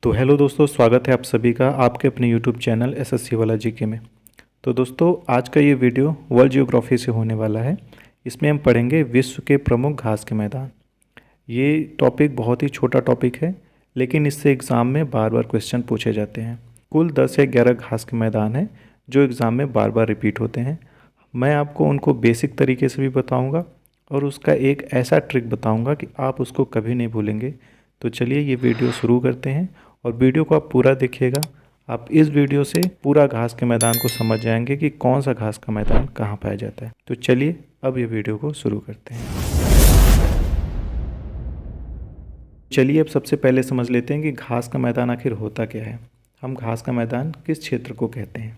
तो हेलो दोस्तों, स्वागत है आप सभी का आपके अपने यूट्यूब चैनल एसएससी वाला जीके में। तो दोस्तों, आज का ये वीडियो वर्ल्ड जियोग्राफी से होने वाला है। इसमें हम पढ़ेंगे विश्व के प्रमुख घास के मैदान। ये टॉपिक बहुत ही छोटा टॉपिक है, लेकिन इससे एग्ज़ाम में बार बार क्वेश्चन पूछे जाते हैं। कुल 10 या 11 घास के मैदान हैं जो एग्ज़ाम में बार बार रिपीट होते हैं। मैं आपको उनको बेसिक तरीके से भी बताऊँगा और उसका एक ऐसा ट्रिक बताऊँगा कि आप उसको कभी नहीं भूलेंगे। तो चलिए ये वीडियो शुरू करते हैं और वीडियो को आप पूरा देखिएगा। आप इस वीडियो से पूरा घास के मैदान को समझ जाएंगे कि कौन सा घास का मैदान कहाँ पाया जाता है। तो चलिए अब ये वीडियो को शुरू करते हैं। चलिए अब सबसे पहले समझ लेते हैं कि घास का मैदान आखिर होता क्या है। हम घास का मैदान किस क्षेत्र को कहते हैं?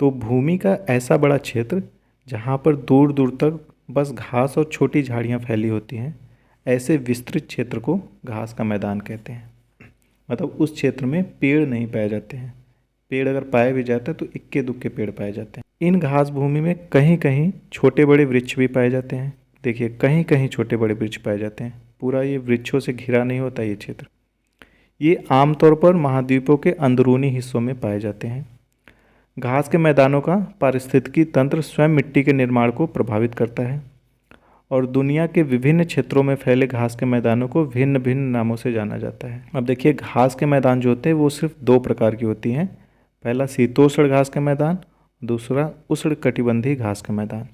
तो भूमि का ऐसा बड़ा क्षेत्र जहाँ पर दूर दूर तक बस घास और छोटी झाड़ियाँ फैली होती हैं, ऐसे विस्तृत क्षेत्र को घास का मैदान कहते हैं। मतलब उस क्षेत्र में पेड़ नहीं पाए जाते हैं। पेड़ अगर पाए भी जाते हैं तो इक्के दुक्के पेड़ पाए जाते हैं। इन घास भूमि में कहीं कहीं छोटे बड़े वृक्ष भी पाए जाते हैं। देखिए, कहीं कहीं छोटे बड़े वृक्ष पाए जाते हैं। पूरा ये वृक्षों से घिरा नहीं होता ये क्षेत्र। ये आमतौर पर महाद्वीपों के अंदरूनी हिस्सों में पाए जाते हैं। घास के मैदानों का पारिस्थितिकी तंत्र स्वयं मिट्टी के निर्माण को प्रभावित करता है और दुनिया के विभिन्न क्षेत्रों में फैले घास के मैदानों को भिन्न भिन्न नामों से जाना जाता है। अब देखिए, घास के मैदान जो होते हैं वो सिर्फ दो प्रकार की होती हैं। पहला शीतोष्ण घास के मैदान, दूसरा उष्णकटिबंधीय घास के मैदान।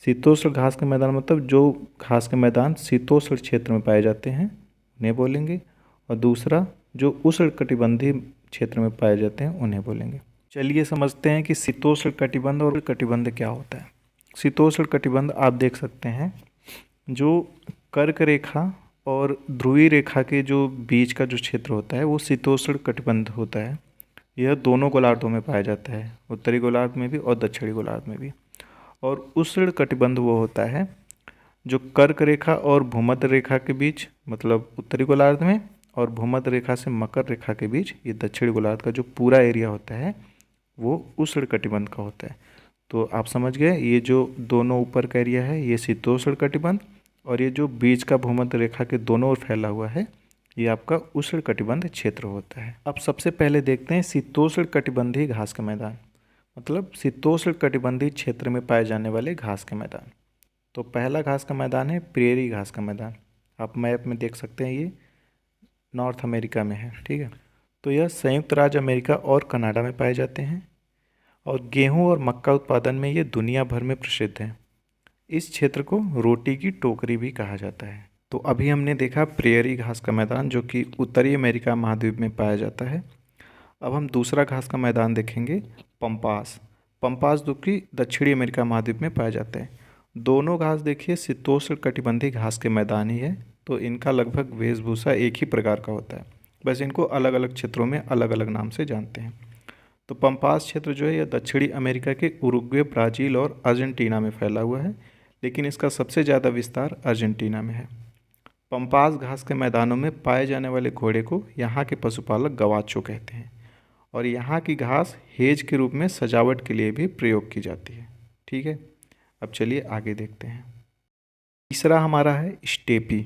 शीतोष्ण घास के मैदान मतलब जो घास के मैदान शीतोष्ण क्षेत्र में पाए जाते हैं उन्हें बोलेंगे, और दूसरा जो उष्णकटिबंधीय क्षेत्र में पाए जाते हैं उन्हें बोलेंगे। चलिए समझते हैं कि शीतोष्ण कटिबंध और कटिबंध क्या होता है। शीतोष्ण कटिबंध आप देख सकते हैं, जो कर्क रेखा और ध्रुवीय रेखा के जो बीच का जो क्षेत्र होता है वो शीतोष्ण कटिबंध होता है। यह दोनों गोलार्धों में पाया जाता है, उत्तरी गोलार्ध में भी और दक्षिणी गोलार्ध में भी। और उष्ण कटिबंध वो होता है जो कर्क रेखा और भूमध्य रेखा के बीच, मतलब उत्तरी गोलार्ध में, और भूमध्य रेखा से मकर रेखा के बीच, ये दक्षिणी गोलार्ध का जो पूरा एरिया होता है वो उष्ण कटिबंध का होता है। तो आप समझ गए, ये जो दोनों ऊपर का एरिया है ये शीतोष्ण कटिबंध, और ये जो बीच का भूमध्य रेखा के दोनों ओर फैला हुआ है ये आपका उष्ण कटिबंध क्षेत्र होता है। अब सबसे पहले देखते हैं शीतोष्ण कटिबंधीय घास का मैदान, मतलब शीतोष्ण कटिबंधीय क्षेत्र में पाए जाने वाले घास के मैदान। तो पहला घास का मैदान है प्रेरी घास का मैदान। आप मैप में देख सकते हैं, ये नॉर्थ अमेरिका में है, ठीक है। तो यह संयुक्त राज्य अमेरिका और कनाडा में पाए जाते हैं और गेहूं और मक्का उत्पादन में ये दुनिया भर में प्रसिद्ध है। इस क्षेत्र को रोटी की टोकरी भी कहा जाता है। तो अभी हमने देखा प्रेयरी घास का मैदान जो कि उत्तरी अमेरिका महाद्वीप में पाया जाता है। अब हम दूसरा घास का मैदान देखेंगे, पंपास। पंपास जो कि दक्षिणी अमेरिका महाद्वीप में पाए जाते हैं। दोनों घास देखिए शीतोष्ण कटिबंधीय घास के मैदान ही है, तो इनका लगभग वेशभूषा एक ही प्रकार का होता है, बस इनको अलग अलग क्षेत्रों में अलग अलग नाम से जानते हैं। तो पंपास क्षेत्र जो है यह दक्षिणी अमेरिका के उरुग्वे, ब्राज़ील और अर्जेंटीना में फैला हुआ है, लेकिन इसका सबसे ज़्यादा विस्तार अर्जेंटीना में है। पंपास घास के मैदानों में पाए जाने वाले घोड़े को यहाँ के पशुपालक गवाचो कहते हैं, और यहाँ की घास हेज के रूप में सजावट के लिए भी प्रयोग की जाती है, ठीक है। अब चलिए आगे देखते हैं। तीसरा हमारा है स्टेपी।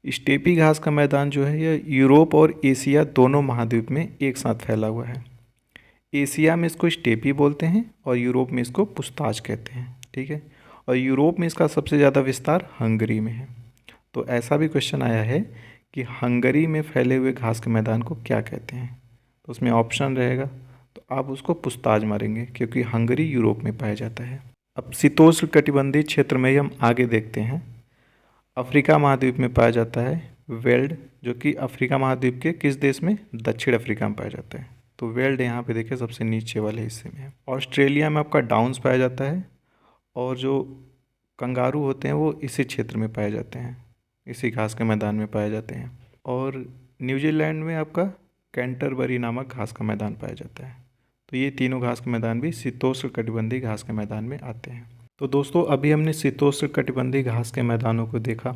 स्टेपी घास का मैदान जो है यह यूरोप और एशिया दोनों महाद्वीप में एक साथ फैला हुआ है। एशिया में इसको स्टेपी बोलते हैं और यूरोप में इसको पुस्ताज कहते हैं, ठीक है। और यूरोप में इसका सबसे ज़्यादा विस्तार हंगरी में है। तो ऐसा भी क्वेश्चन आया है कि हंगरी में फैले हुए घास के मैदान को क्या कहते हैं, तो उसमें ऑप्शन रहेगा, तो आप उसको पुस्ताज मारेंगे क्योंकि हंगरी यूरोप में पाया जाता है। अब शीतोष्ण कटिबंधीय क्षेत्र में ही हम आगे देखते हैं। अफ्रीका महाद्वीप में पाया जाता है वेल्ड, जो कि अफ्रीका महाद्वीप के किस देश में? दक्षिण अफ्रीका में पाया जाता है। तो वेल्ड यहाँ पे देखिए सबसे नीचे वाले हिस्से में है। ऑस्ट्रेलिया में आपका डाउन्स पाया जाता है, और जो कंगारू होते हैं वो इसी क्षेत्र में पाए जाते हैं, इसी घास के मैदान में पाए जाते हैं। और न्यूजीलैंड में आपका कैंटरबरी नामक घास का मैदान पाया जाता है। तो ये तीनों घास के मैदान भी शीतोष्ण कटिबंधीय घास के मैदान में आते हैं। तो दोस्तों, अभी हमने शीतोष्ण कटिबंधीय घास के मैदानों को देखा।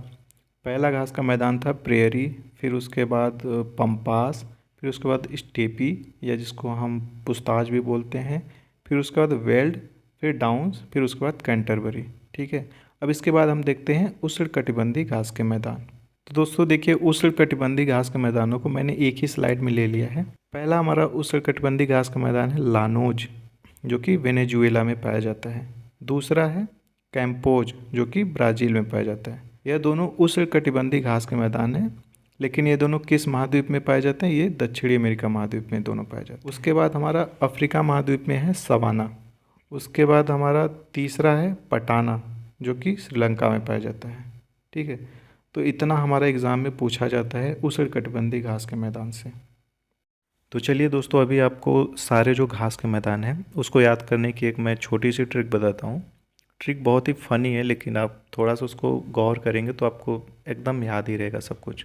पहला घास का मैदान था प्रेयरी, फिर उसके बाद पंपास, फिर उसके बाद स्टेपी या जिसको हम पुस्ताज भी बोलते हैं, फिर उसके बाद वेल्ड, फिर डाउन्स, फिर उसके बाद कैंटरबरी, ठीक है। अब इसके बाद हम देखते हैं उष्णकटिबंधीय घास के मैदान। तो दोस्तों देखिए, उष्णकटिबंधीय घास के मैदानों को मैंने एक ही स्लाइड में ले लिया है। पहला हमारा उष्णकटिबंधीय घास का मैदान है लानोज, जो कि वेनेजुएला में पाया जाता है। दूसरा है कैंपोज, जो कि ब्राज़ील में पाया जाता है। यह दोनों उष्णकटिबंधीय घास के मैदान हैं, लेकिन ये दोनों किस महाद्वीप में पाए जाते हैं? ये दक्षिणी अमेरिका महाद्वीप में दोनों पाए जाते हैं। उसके बाद हमारा अफ्रीका महाद्वीप में है सवाना। उसके बाद हमारा तीसरा है पटाना, जो कि श्रीलंका में पाया जाता है। ठीक है, तो इतना हमारा एग्ज़ाम में पूछा जाता है उष्णकटिबंधीय घास के मैदान से। तो चलिए दोस्तों, अभी आपको सारे जो घास के मैदान हैं उसको याद करने की एक मैं छोटी सी ट्रिक बताता हूँ। ट्रिक बहुत ही फ़नी है, लेकिन आप थोड़ा सा उसको गौर करेंगे तो आपको एकदम याद ही रहेगा सब कुछ।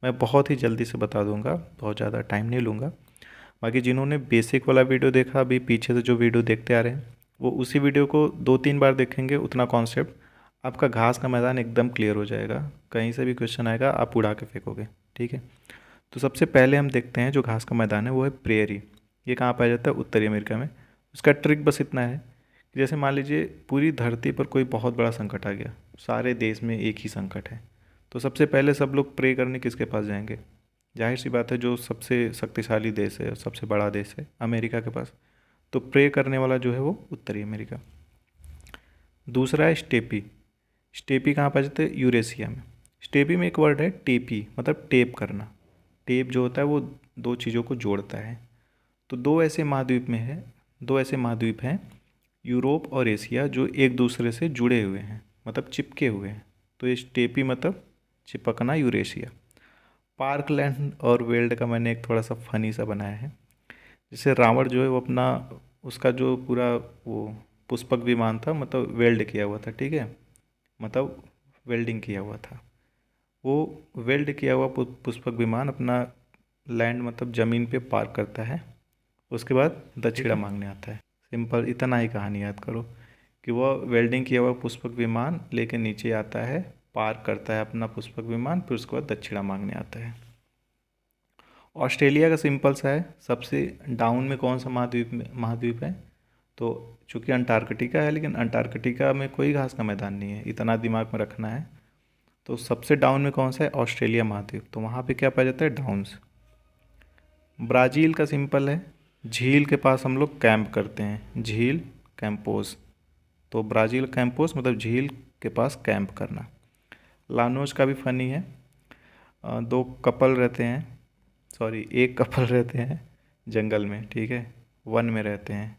मैं बहुत ही जल्दी से बता दूंगा, बहुत ज़्यादा टाइम नहीं लूँगा। बाकी जिन्होंने बेसिक वाला वीडियो देखा, अभी पीछे से जो वीडियो देखते आ रहे हैं, वो उसी वीडियो को 2-3 बार देखेंगे, उतना कॉन्सेप्ट आपका घास का मैदान एकदम क्लियर हो जाएगा। कहीं से भी क्वेश्चन आएगा आप उड़ा के फेंकोगे। ठीक है, तो सबसे पहले हम देखते हैं जो घास का मैदान है वो है प्रेयरी। ये कहाँ पाया जाता है? उत्तरी अमेरिका में। उसका ट्रिक बस इतना है कि जैसे मान लीजिए पूरी धरती पर कोई बहुत बड़ा संकट आ गया, सारे देश में एक ही संकट है, तो सबसे पहले सब लोग प्रे करने किसके पास जाएंगे? जाहिर सी बात है, जो सबसे शक्तिशाली देश है, सबसे बड़ा देश है, अमेरिका के पास। तो प्रे करने वाला जो है वो उत्तरी अमेरिका। दूसरा है स्टेपी। स्टेपी कहाँ पाया जाता है? यूरेशिया में। स्टेपी में एक वर्ड है टेपी, मतलब टेप करना। टेप जो होता है वो दो चीज़ों को जोड़ता है। तो दो ऐसे महाद्वीप हैं, यूरोप और एशिया, जो एक दूसरे से जुड़े हुए हैं, मतलब चिपके हुए हैं। तो ये स्टेपी मतलब चिपकना, यूरेशिया। पार्कलैंड और वेल्ड का मैंने एक थोड़ा सा फनी सा बनाया है। जैसे रावण जो है वो अपना, उसका जो पूरा वो पुष्पक विमान था, मतलब वेल्ड किया हुआ था। ठीक है, मतलब वेल्डिंग किया हुआ था। वो वेल्ड किया हुआ पुष्पक विमान अपना लैंड, मतलब ज़मीन पे पार्क करता है। उसके बाद दक्षिणा मांगने आता है। सिंपल इतना ही कहानी याद करो कि वह वेल्डिंग किया हुआ पुष्पक विमान लेके नीचे आता है, पार्क करता है अपना पुष्पक विमान, फिर उसके बाद दक्षिणा मांगने आता है। ऑस्ट्रेलिया का सिंपल सा है, सबसे डाउन में कौन सा महाद्वीप है? तो चूँकि अंटार्कटिका है, लेकिन अंटार्कटिका में कोई घास का मैदान नहीं है, इतना दिमाग में रखना है। तो सबसे डाउन में कौन सा है? ऑस्ट्रेलिया महाद्वीप। तो वहाँ पे क्या पाया जाता है? डाउन्स। ब्राज़ील का सिंपल है, झील के पास हम लोग कैंप करते हैं, झील कैंपोस। तो ब्राज़ील कैंपोस मतलब झील के पास कैंप करना। लानोज का भी फनी है। दो कपल रहते हैं, सॉरी एक कपल रहते हैं जंगल में, ठीक है, वन में रहते हैं।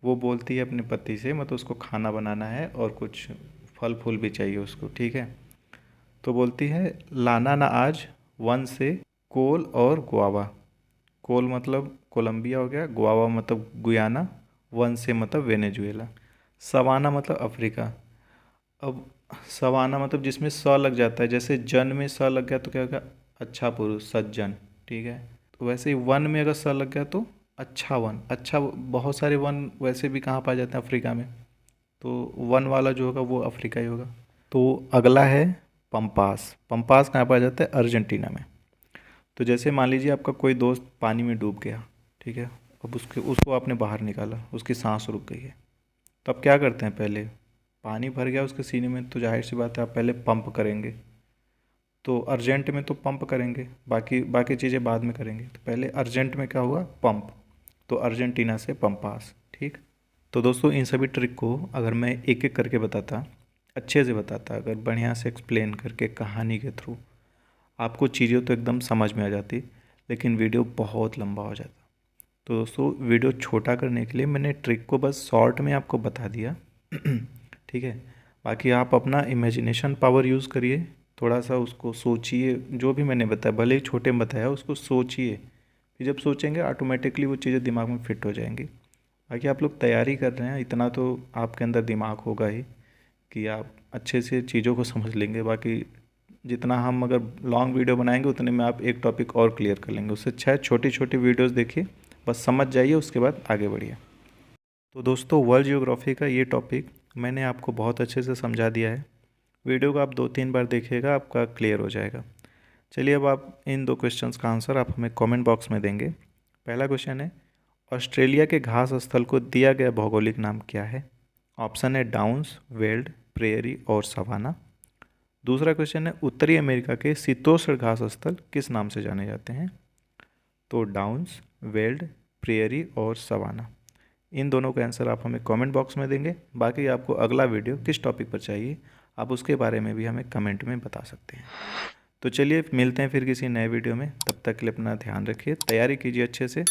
वो बोलती है अपने पति से, मतलब उसको खाना बनाना है और कुछ फल फूल भी चाहिए उसको। ठीक है, तो बोलती है लाना ना आज वन से कोल और गुआवा। कोल मतलब कोलंबिया हो गया, गुआवा मतलब गुयाना, वन से मतलब वेनेजुएला। सवाना मतलब अफ्रीका। अब सवाना मतलब जिसमें स लग जाता है, जैसे जन में स लग गया तो क्या होगा? अच्छा पुरुष, सज्जन। ठीक है, तो वैसे ही वन में अगर स लग गया तो अच्छा वन। अच्छा, बहुत सारे वन वैसे भी कहाँ पाए जाते हैं? अफ्रीका में। तो वन वाला जो होगा वो अफ्रीका ही होगा। तो अगला है पंपास। पंपास कहाँ पाया जाता है? अर्जेंटीना में। तो जैसे मान लीजिए आपका कोई दोस्त पानी में डूब गया, ठीक है, अब उसको आपने बाहर निकाला, उसकी सांस रुक गई है, तो आप क्या करते हैं? पहले पानी भर गया उसके सीने में, तो जाहिर सी बात है आप पहले पंप करेंगे। तो अर्जेंट में तो पंप करेंगे, बाकी बाकी चीज़ें बाद में करेंगे। तो पहले अर्जेंट में क्या हुआ? पंप। तो अर्जेंटीना से पंपास। ठीक, तो दोस्तों इन सभी ट्रिक को अगर मैं एक एक करके बताता, अच्छे से बताता, अगर बढ़िया से एक्सप्लेन करके कहानी के थ्रू, आपको चीज़ें तो एकदम समझ में आ जाती, लेकिन वीडियो बहुत लंबा हो जाता। तो दोस्तों वीडियो छोटा करने के लिए मैंने ट्रिक को बस शॉर्ट में आपको बता दिया। ठीक है, बाकी आप अपना इमेजिनेशन पावर यूज़ करिए, थोड़ा सा उसको सोचिए। जो भी मैंने बताया, भले ही छोटे में बताया, उसको सोचिए। फिर जब सोचेंगे ऑटोमेटिकली वो चीज़ें दिमाग में फिट हो जाएंगी। बाकी आप लोग तैयारी कर रहे हैं, इतना तो आपके अंदर दिमाग होगा ही कि आप अच्छे से चीज़ों को समझ लेंगे। बाकी जितना हम अगर लॉन्ग वीडियो बनाएंगे उतने में आप एक टॉपिक और क्लियर कर लेंगे। उससे अच्छा है छोटी छोटी वीडियोस देखिए, बस समझ जाइए, उसके बाद आगे बढ़िए। तो दोस्तों वर्ल्ड जियोग्राफी का ये टॉपिक मैंने आपको बहुत अच्छे से समझा दिया है। वीडियो को आप 2-3 बार देखिएगा, आपका क्लियर हो जाएगा। चलिए अब आप इन 2 क्वेश्चंस का आंसर आप हमें कमेंट बॉक्स में देंगे। पहला क्वेश्चन है, ऑस्ट्रेलिया के घास स्थल को दिया गया भौगोलिक नाम क्या है? ऑप्शन है डाउन्स, वेल्ड, प्रेयरी और सवाना। दूसरा क्वेश्चन है, उत्तरी अमेरिका के शीतोष्ण घास स्थल किस नाम से जाने जाते हैं? तो डाउन्स, वेल्ड, प्रेयरी और सवाना। इन दोनों का आंसर आप हमें कमेंट बॉक्स में देंगे। बाकी आपको अगला वीडियो किस टॉपिक पर चाहिए आप उसके बारे में भी हमें कमेंट में बता सकते हैं। तो चलिए मिलते हैं फिर किसी नए वीडियो में। तब तक के लिए अपना ध्यान रखिए, तैयारी कीजिए अच्छे से।